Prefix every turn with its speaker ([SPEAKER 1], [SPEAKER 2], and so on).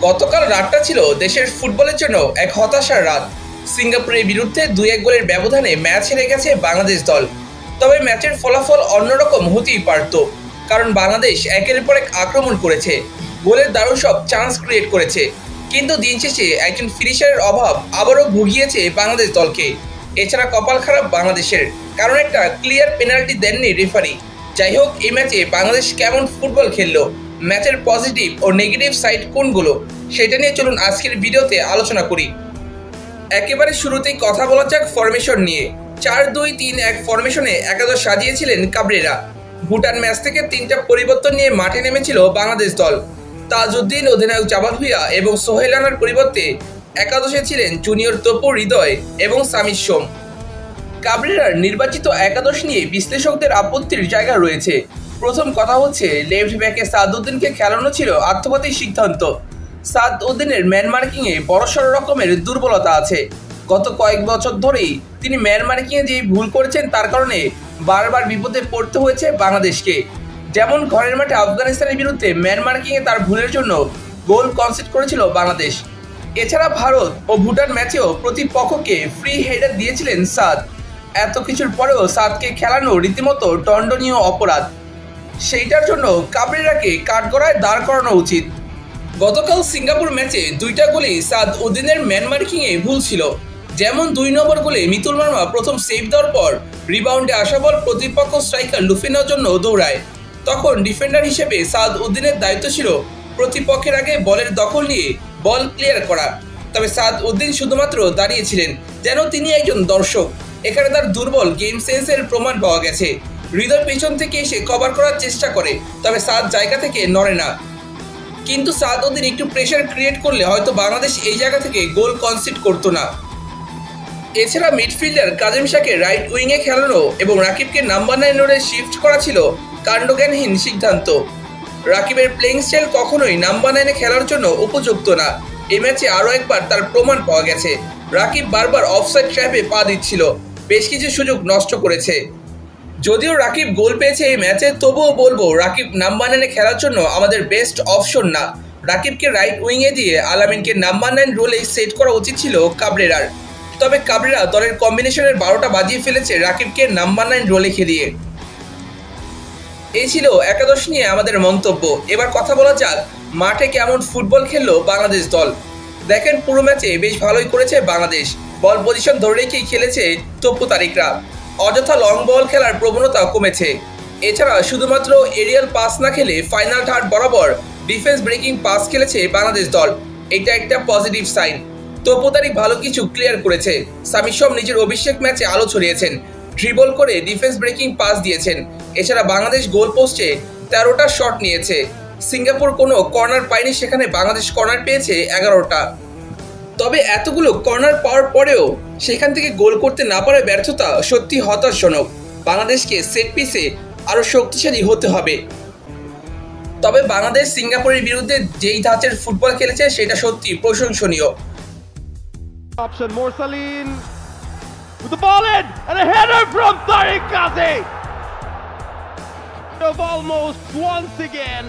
[SPEAKER 1] গতকাল রাতটা ছিল দেশের ফুটবলের জন্য এক হতাশার রাত। সিঙ্গাপুরের বিরুদ্ধে 2-1 গোলের ব্যবধানে ম্যাচ হেরে গেছে বাংলাদেশ দল। তবে ম্যাচের ফলাফল অন্যরকম হতেই পারত, কারণ বাংলাদেশ একের পর এক আক্রমণ করেছে, গোলের দারুণ সব চান্স ক্রিয়েট করেছে, কিন্তু দিন শেষে একজন ফিনিশারের অভাব আবারও ভুগিয়েছে বাংলাদেশ দলকে। এছাড়া কপাল খারাপ বাংলাদেশের, কারণ একটা ক্লিয়ার পেনাল্টি দেননি রেফারি। যাই হোক, এই ম্যাচে বাংলাদেশ কেমন ফুটবল খেললো, ম্যাচের পজিটিভ ও নেগেটিভ সাইড কোনগুলো, সেটা নিয়ে চলুন আজকের ভিডিওতে আলোচনা করি। একেবারে শুরুতেই কথা বলা যাক ফরমেশন নিয়ে। 4-2-3-1 ফরমেশনে একাদশ সাজিয়েছিলেন কাবরেরা। ভুটান ম্যাচ থেকে 3টা পরিবর্তন নিয়ে মাঠে নেমেছিল বাংলাদেশ দল। তাজউদ্দিন, অধিনায়ক জামাল ভুঁইয়া এবং সোহেল রানার পরিবর্তে একাদশে ছিলেন জুনিয়র তপু, হৃদয় এবং সামির সোম। কাবরেরার নির্বাচিত একাদশ নিয়ে বিশ্লেষকদের আপত্তির জায়গা রয়েছে। প্রথম কথা হচ্ছে, লেফট ব্যাকে সাদউদ্দিনকে খেলানো ছিল আত্মঘাতী সিদ্ধান্ত। সাদউদ্দিনের ম্যান মার্কিংয়ে বড়সড় রকমের দুর্বলতা আছে। গত কয়েক বছর ধরেই তিনি ম্যান মার্কিংয়ে যেই ভুল করেছেন, তার কারণে বারবার বিপদে পড়তে হয়েছে বাংলাদেশকে। যেমন ঘরের মাঠে আফগানিস্তানের বিরুদ্ধে ম্যান মার্কিংয়ে তার ভুলের জন্য গোল কনসিড করেছিল বাংলাদেশ। এছাড়া ভারত ও ভুটান ম্যাচেও প্রতিপক্ষকে ফ্রি হেডার দিয়েছিলেন সাদ। এত কিছুর পরেও সাদকে খেলানো রীতিমতো দণ্ডনীয় অপরাধ। সেইটার জন্য কাবরেরাকে কাঠগড়ায় দাঁড় করানো উচিত। গতকাল সিঙ্গাপুর ম্যাচে 2টা গোলেই সাদউদ্দিনের ম্যান মার্কিংয়ে ভুল ছিল। যেমন 2 নম্বর গোলে মিতুল মার্মা প্রথম সেভ দেওয়ার পর রিবাউন্ডে আসা বল প্রতিপক্ষ স্ট্রাইকার লুফে নেওয়ার জন্য দৌড়ায়। তখন ডিফেন্ডার হিসেবে সাদউদ্দিনের দায়িত্ব ছিল প্রতিপক্ষের আগে বলের দখল নিয়ে বল ক্লিয়ার করা। তবে সাদউদ্দিন শুধুমাত্র দাঁড়িয়েছিলেন যেন তিনি একজন দর্শক। এখানে তার দুর্বল গেম সেন্সের প্রমাণ পাওয়া গেছে। হৃদয় পেছন থেকে এসে কভার করার চেষ্টা করে, তবে সাদ জায়গা থেকে নড়ে না। কিন্তু সাদউদ্দিন একটু প্রেশার ক্রিয়েট করলে হয়তো বাংলাদেশ এই জায়গা থেকে গোল কনসিড করতো না। এছাড়া মিডফিল্ডার কাজেম শাহকে রাইট উইংয়ে খেলানো এবং রাকিবকে নাম্বার 9 রোলে শিফট করা ছিল কাণ্ডজ্ঞানহীন সিদ্ধান্ত। রাকিবের প্লেইং স্টাইল কখনোই নাম্বার 9-এ খেলার জন্য উপযুক্ত না। এই ম্যাচে আরও একবার তার প্রমাণ পাওয়া গেছে। রাকিব বারবার অফসাইড ট্র্যাপে পা দিচ্ছিল, বেশ কিছু সুযোগ নষ্ট করেছে। যদিও রাকিব গোল পেয়েছে এই ম্যাচে, তবুও বলবো রাকিব নাম্বার 9-এ খেলার জন্য আমাদের বেস্ট অপশন না। রাকিবকে রাইট উইংয়ে দিয়ে আলামিনকে নাম্বার 9 রোলে সেট করা উচিত ছিল কাবরেরার। তবে কাবরেরা দলের কম্বিনেশনের 12টা বাজিয়ে ফেলেছে রাকিবকে নাম্বার 9 রোলে খেলিয়ে। এই ছিল একাদশ নিয়ে আমাদের মন্তব্য। এবার কথা বলা যাক মাঠে কেমন ফুটবল খেললো বাংলাদেশ দল। দেখেন, পুরো ম্যাচে বেশ ভালোই করেছে বাংলাদেশ। বল পজিশন ধরে রেখেই খেলেছে তপু তারিকরা। অযথা লং বল খেলার প্রবণতা কমেছে। এছাড়া শুধুমাত্র এরিয়াল পাস না খেলে ফাইনাল থার্ড বরাবর ডিফেন্স ব্রেকিং পাস খেলেছে বাংলাদেশ দল। এটা একটা পজিটিভ সাইন। তপু তারিক ভালো কিছু ক্লিয়ার করেছে। সামির সোম নিজের অভিষেক ম্যাচে আলো ছড়িয়েছেন, ড্রিবল করে ডিফেন্স ব্রেকিং পাস দিয়েছেন। এছাড়া বাংলাদেশ গোল পোস্টে 13টা শট নিয়েছে। সিঙ্গাপুর কোনো কর্নার পায়নি, সেখানে বাংলাদেশ কর্নার পেয়েছে 11টা। তবে এতগুলো কর্নার পাওয়ার পরেও সেখান থেকে গোল করতে না পারার ব্যর্থতা সত্যি হতাশাজনক। বাংলাদেশকে সেট পিসে আরও শক্তিশালী হতে হবে। তবে বাংলাদেশ সিঙ্গাপুরের বিরুদ্ধে যেই ধাঁচের ফুটবল খেলেছে সেটা সত্যি প্রশংসনীয়।
[SPEAKER 2] Option Morsaleen with the ball in and a header from Tariq Kazi of almost once again